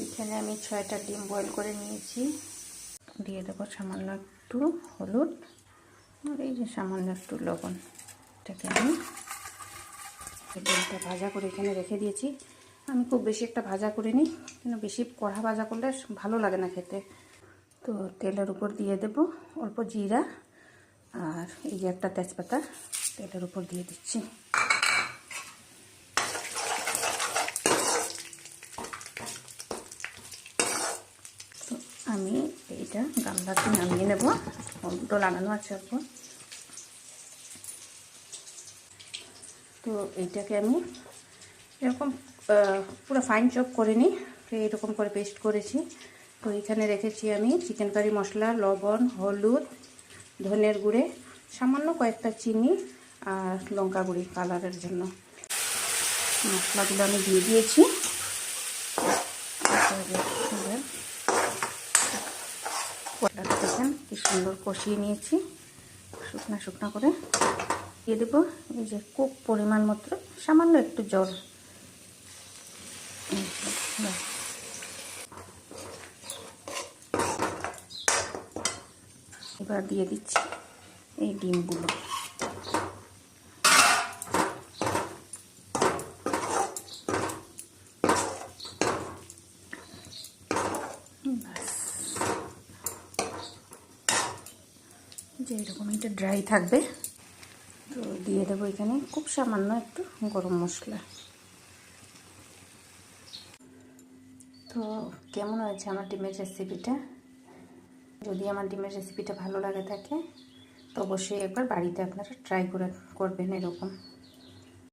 এখানে আমি 6টা ডিম বয়েল করে নিয়েছি। দিয়ে দেবো সামান্য একটু হলুদ আর এই যে সামান্য একটু লবণ। এটাকে আমি ডিমটা ভাজা করে এখানে রেখে দিয়েছি। আমি খুব বেশি একটা ভাজা করিনি, কিন্তু বেশি কড়া ভাজা করলে ভালো লাগে না খেতে। তো তেলের উপর দিয়ে দেব অল্প জিরা আর এই যে একটা তেজপাতা তেলের উপর দিয়ে দিচ্ছি। তো আমি এইটা গামলাতে নামিয়ে নেব, হলুদও লাগানো আছে অল্প। তো এইটাকে আমি এরকম পুরো ফাইন চপ করে নিই, এরকম করে পেস্ট করেছি। তো এখানে রেখেছি আমি চিকেন কারি মশলা, লবণ, হলুদ, ধনের গুঁড়ে, সামান্য কয়েকটা চিনি আর লঙ্কা গুঁড়ি কালারের জন্য। মশলাগুলো আমি দিয়ে দিয়েছি। কড়াটা দেখেন কি সুন্দর কষিয়ে নিয়েছি, শুকনা শুকনা করে। দিয়ে দেবো এই যে খুব পরিমাণ মতো সামান্য একটু জল। এবার দিয়ে দিচ্ছি এই ডিমগুলো। যে এরকম এটা ড্রাই থাকবে। তো দিয়ে দেবো এখানে খুব সামান্য একটু গরম মশলা। তো কেমন হয়েছে আমার ডিমের রেসিপিটা? যদি আমার ডিমের রেসিপিটা ভালো লাগে থাকে তো অবশ্যই একবার বাড়িতে আপনারা ট্রাই করবেন এরকম।